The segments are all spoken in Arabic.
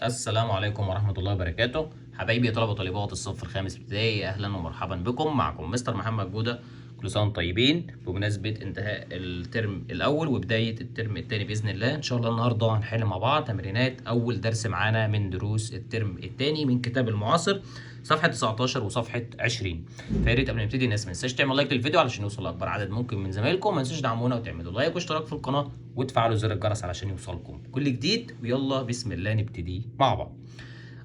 السلام عليكم ورحمة الله وبركاته. حبايبي طلبة وطالبات الصف الخامس ابتدائي، أهلا ومرحبا بكم. معكم مستر محمد جودة. كل سنة وانتم طيبين بمناسبة انتهاء الترم الأول وبداية الترم الثاني بإذن الله. إن شاء الله النهاردة هنحل مع بعض تمرينات أول درس معانا من دروس الترم الثاني من كتاب المعاصر، صفحة 19 وصفحة 20. فيا ريت قبل ما نبتدي الناس ما تنساش تعمل لايك للفيديو علشان يوصل لأكبر عدد ممكن من زمايلكم. ما تنسوش تدعمونا وتعملوا لايك واشتراك في القناة وتفعلوا زر الجرس علشان يوصلكم كل جديد. ويلا بسم الله نبتدي مع بعض.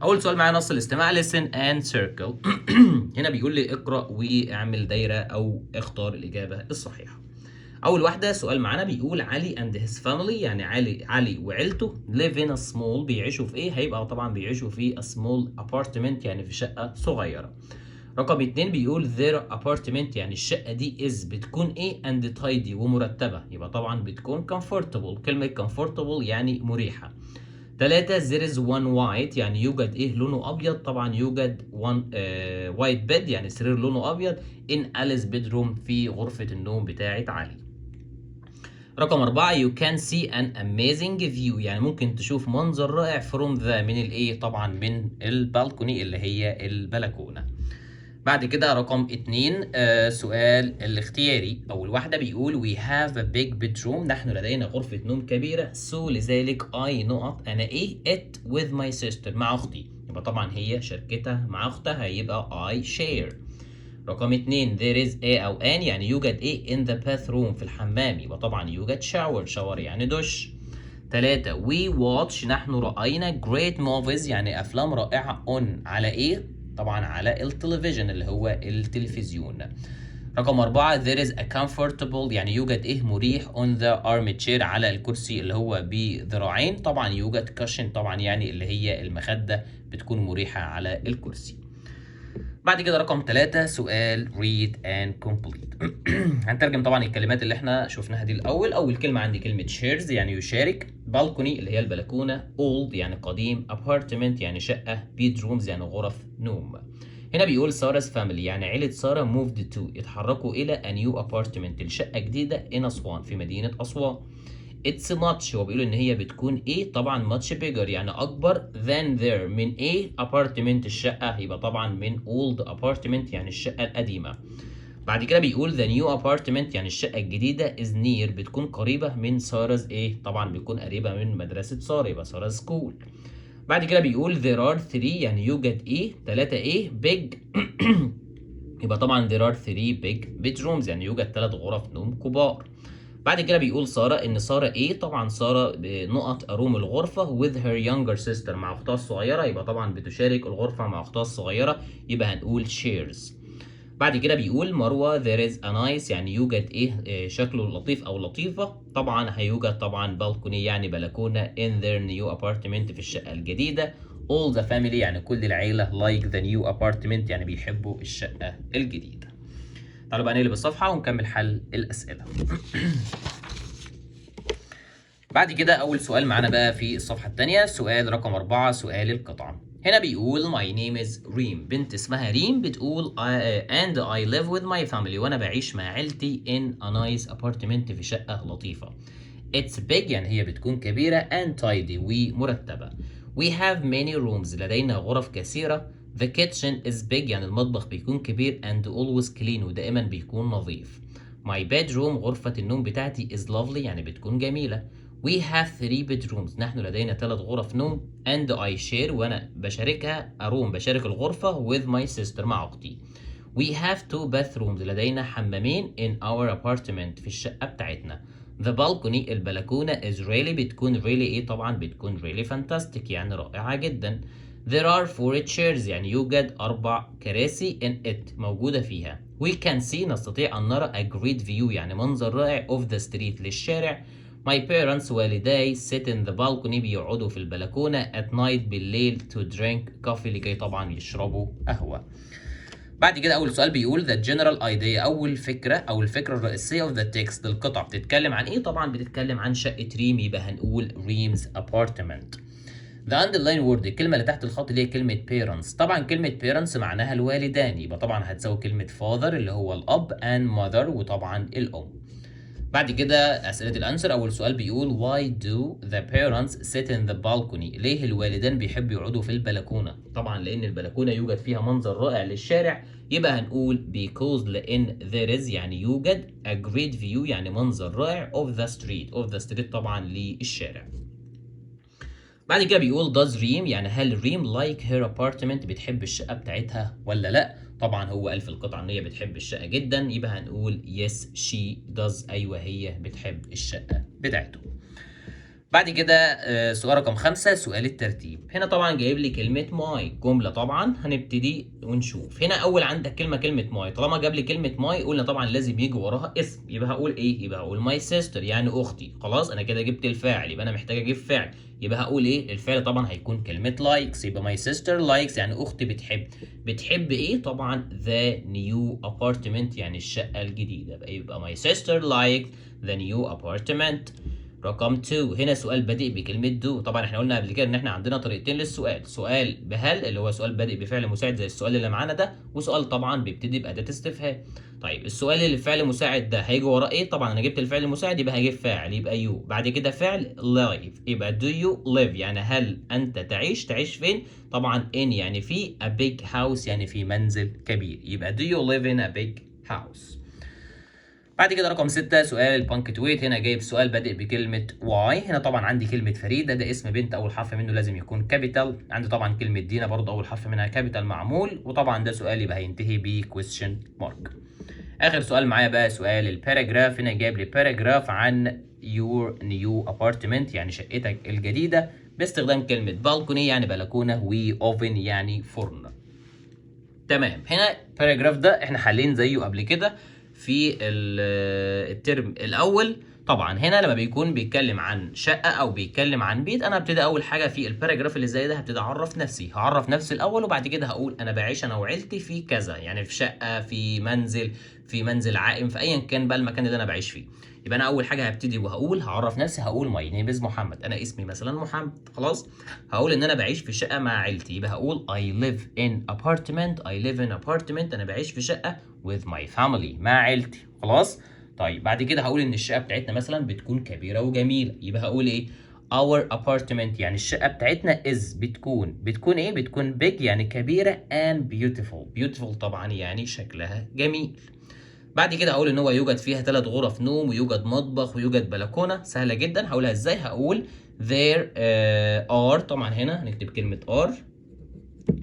اول سؤال معانا نص الاستماع listen and circle. هنا بيقول لي اقرا واعمل دايره او اختار الاجابه الصحيحه. اول واحده سؤال معانا بيقول علي and his family، يعني علي وعيلته live in a small، بيعيشوا في ايه؟ هيبقى طبعا بيعيشوا في a small apartment، يعني في شقه صغيره. رقم 2 بيقول their apartment، يعني الشقه دي is بتكون ايه and tidy ومرتبه، يبقى طبعا بتكون comfortable. كلمه comfortable يعني مريحه. 3 there is one white، يعني يوجد ايه لونه ابيض؟ طبعا يوجد one white bed، يعني سرير لونه ابيض in Alice bedroom، في غرفة النوم بتاعت علي. رقم 4 you can see an amazing view، يعني ممكن تشوف منظر رائع from the، من الايه؟ طبعا من البالكوني اللي هي البلكونة. بعد كده رقم 2 سؤال الاختياري. أول واحدة بيقول we have a big bedroom، نحن لدينا غرفة نوم كبيرة. so لذلك I نقط أنا إيه it with my sister، مع أختي. يبقى طبعا هي شاركتها مع أختها، هيبقى I share. رقم 2 there is a أو an، يعني يوجد إيه in the bathroom، في الحمام. يبقى طبعا يوجد shower يعني دش. 3 we watch، نحن رأينا great movies، يعني أفلام رائعة on، على إيه؟ طبعا على التلفزيون اللي هو التلفزيون. رقم 4 there is a comfortable، يعني يوجد إيه مريح on the armchair، على الكرسي اللي هو بذراعين. طبعا يوجد cushion، طبعا يعني اللي هي المخدة بتكون مريحة على الكرسي. بعد كده رقم 3 سؤال read and complete. هنترجم طبعا الكلمات اللي احنا شفناها دي الأول. أول كلمة عندي كلمة shares، يعني يشارك. balcony اللي هي البلكونة. old يعني قديم. apartment يعني شقة. bedrooms يعني غرف نوم. هنا بيقول سارة family، يعني عيلة سارة moved to، يتحركوا إلى a new apartment، الشقة جديدة in أسوان، في مدينة أسوان. It's much، هو بيقول ان هي بتكون ايه؟ طبعا much bigger، يعني اكبر than their، من ايه؟ apartment الشقة، يبقى طبعا من old apartment يعني الشقة القديمة. بعد كده بيقول the new apartment، يعني الشقة الجديدة is near، بتكون قريبة من سارة ايه؟ طبعا بتكون قريبة من مدرسة سارة، يبقى سارة school. بعد كده بيقول there are three، يعني يوجد ايه؟ 3 ايه؟ big. يبقى طبعا there are three big bedrooms، يعني يوجد 3 غرف نوم كبار. بعد كده بيقول سارة ان سارة ايه؟ طبعا سارة بنقط اروم الغرفة with her younger sister، مع اختها الصغيرة، يبقى طبعا بتشارك الغرفة مع اختها الصغيرة، يبقى هنقول shares. بعد كده بيقول مروة there is a nice، يعني يوجد ايه؟ شكله لطيف او لطيفة. طبعا هيوجد طبعا balcony، يعني بلكونة in their new apartment، في الشقة الجديدة. all the family، يعني كل العيلة like the new apartment، يعني بيحبوا الشقة الجديدة. تعالوا بقى نقلب الصفحة ونكمل حل الأسئلة. بعد كده أول سؤال معانا بقى في الصفحة التانية، سؤال رقم 4، سؤال القطعة. هنا بيقول my name is ريم، بنت اسمها ريم بتقول and I live with my family، وأنا بعيش مع عيلتي in a nice apartment، في شقة لطيفة. It's big، يعني هي بتكون كبيرة and tidy ومرتبة. We have many rooms، لدينا غرف كثيرة. The kitchen is big، يعني المطبخ بيكون كبير and always clean، ودائما بيكون نظيف. My bedroom، غرفة النوم بتاعتي is lovely، يعني بتكون جميلة. We have 3 bedrooms، نحن لدينا 3 غرف نوم. and I share، وأنا بشاركها بشارك الغرفة with my sister، مع أختي. We have 2 bathrooms، لدينا حمامين in our apartment، في الشقة بتاعتنا. The balcony، البلكونة is really، بتكون really ايه؟ طبعا بتكون really fantastic، يعني رائعة جدا. There are 4 chairs، يعني يوجد 4 كراسي in it، موجودة فيها. We can see، نستطيع أن نرى a great view، يعني منظر رائع of the street، للشارع. My parents، والداي sit in the balcony، بيقعدوا في البلكونة at night، بالليل to drink coffee، لكي طبعا يشربوا قهوة. بعد كده أول سؤال بيقول the general idea، أول فكرة أو الفكرة الرئيسية of the text، القطعة بتتكلم عن إيه؟ طبعا بتتكلم عن شقة ريم، يبقى هنقول ريم's apartment. The underline word، الكلمة اللي تحت الخط اللي هي كلمة parents. طبعا كلمة parents معناها الوالدان، يبقى طبعا هتساوي كلمة father اللي هو الأب and mother، وطبعا الأم. بعد كده أسئلة الأنسر. أول سؤال بيقول why do the parents sit in the balcony؟ ليه الوالدان بيحبوا يقعدوا في البلكونة؟ طبعا لأن البلكونة يوجد فيها منظر رائع للشارع، يبقى هنقول because لأن there is يعني يوجد a great view يعني منظر رائع of the street طبعا للشارع. بعد كده بيقول does ريم يعني هل ريم like her apartment بتحب الشقة بتاعتها ولا لأ؟ طبعا هو قال في القطعة إن هي بتحب الشقة جدا، يبقى هنقول yes she does أيوه هي بتحب الشقة بتاعته. بعد كده سؤال رقم 5 سؤال الترتيب. هنا طبعا جايب لي كلمة ماي جملة، طبعا هنبتدي ونشوف. هنا أول عندك كلمة ماي، طالما جاب لي كلمة ماي قلنا طبعا لازم يجي وراها اسم، يبقى هقول إيه؟ يبقى هقول ماي سيستر يعني أختي. خلاص أنا كده جبت الفاعل، يبقى أنا محتاج أجيب فاعل، يبقى هقول إيه؟ الفعل طبعا هيكون كلمة لايكس، يبقى ماي سيستر لايكس يعني أختي بتحب إيه؟ طبعا ذا نيو أبارتمنت يعني الشقة الجديدة، يبقى ماي سيستر لايك ذا نيو أبارتمنت. رقم 2 هنا سؤال بادئ بكلمة دو، طبعا احنا قلنا قبل كده ان احنا عندنا طريقتين للسؤال، سؤال بهل اللي هو سؤال بادئ بفعل مساعد زي السؤال اللي معانا ده، وسؤال طبعا بيبتدي بأداة استفهام. طيب السؤال اللي بفعل مساعد ده هيجي وراه ايه؟ طبعا انا جبت الفعل المساعد يبقى هجيب فاعل يبقى يو، بعد كده فعل لايف يبقى دو يو ليف يعني هل انت تعيش فين؟ طبعا ان يعني في a big house يعني في منزل كبير، يبقى do you live in a big house. بعد كده رقم 6 سؤال البانكتويت. هنا جايب سؤال بادئ بكلمة واي، هنا طبعا عندي كلمة فريدة ده اسم بنت أول حرف منه لازم يكون كابيتال، عندي طبعا كلمة دينا برضه أول حرف منها كابيتال معمول، وطبعا ده سؤال يبقى هينتهي ب question mark. آخر سؤال معايا بقى سؤال الباراجراف. هنا جايب لي باراجراف عن your new apartment يعني شقتك الجديدة باستخدام كلمة بالكوني يعني بلكونة وأوفن يعني فرن. تمام، هنا الباراجراف ده احنا حالين زيه قبل كده في الترم الاول. طبعا هنا لما بيكون بيتكلم عن شقه او بيتكلم عن بيت، انا هبتدي اول حاجه في الباراجراف اللي زي ده هبتدي اعرف نفسي، هعرف نفسي الاول وبعد كده هقول انا بعيش انا وعيلتي في كذا، يعني في شقه في منزل عائم في ايا كان بقى المكان اللي انا بعيش فيه. يبقى انا اول حاجه هبتدي وهقول هعرف نفسي، هقول ماي نيم از محمد، انا اسمي مثلا محمد. خلاص هقول ان انا بعيش في شقه مع عيلتي، يبقى هقول I live in apartment انا بعيش في شقه with my family مع عيلتي. خلاص طيب بعد كده هقول ان الشقه بتاعتنا مثلا بتكون كبيره وجميله، يبقى هقول ايه؟ our apartment يعني الشقه بتاعتنا is بتكون ايه؟ بتكون big يعني كبيره and beautiful طبعا يعني شكلها جميل. بعد كده هقول ان هو يوجد فيها 3 غرف نوم ويوجد مطبخ ويوجد بلكونه. سهله جدا، هقولها ازاي؟ هقول there are، طبعا هنا هنكتب كلمه are،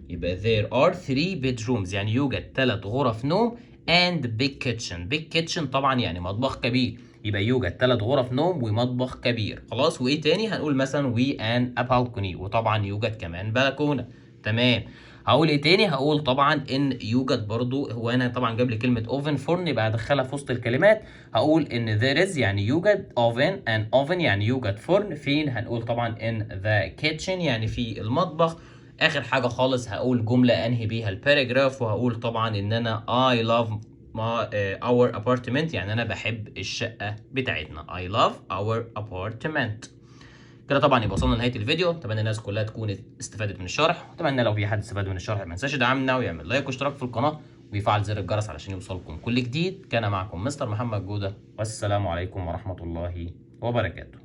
يبقى there are 3 bedrooms يعني يوجد 3 غرف نوم and big kitchen طبعا يعني مطبخ كبير، يبقى يوجد 3 غرف نوم ومطبخ كبير. خلاص وايه تاني؟ هنقول مثلا we and a balcony وطبعا يوجد كمان بلكونه. تمام، هقول ايه تاني؟ هقول طبعا ان يوجد برضو، هو انا طبعا جاب لي كلمه اوفن فرن يبقى ادخلها في وسط الكلمات، هقول ان there is يعني يوجد oven يعني يوجد فرن فين؟ هنقول طبعا in the kitchen يعني في المطبخ. اخر حاجه خالص هقول جمله انهي بيها الباراجراف، وهقول طبعا ان انا I love our apartment يعني انا بحب الشقه بتاعتنا I love our apartment. كده طبعا يبقى وصلنا لنهايه الفيديو، اتمنى الناس كلها تكون استفادت من الشرح، واتمنى لو في حد استفاد من الشرح ما ينساش يدعمنا ويعمل لايك واشتراك في القناه ويفعل زر الجرس علشان يوصلكم كل جديد. كان معكم مستر محمد جوده، والسلام عليكم ورحمه الله وبركاته.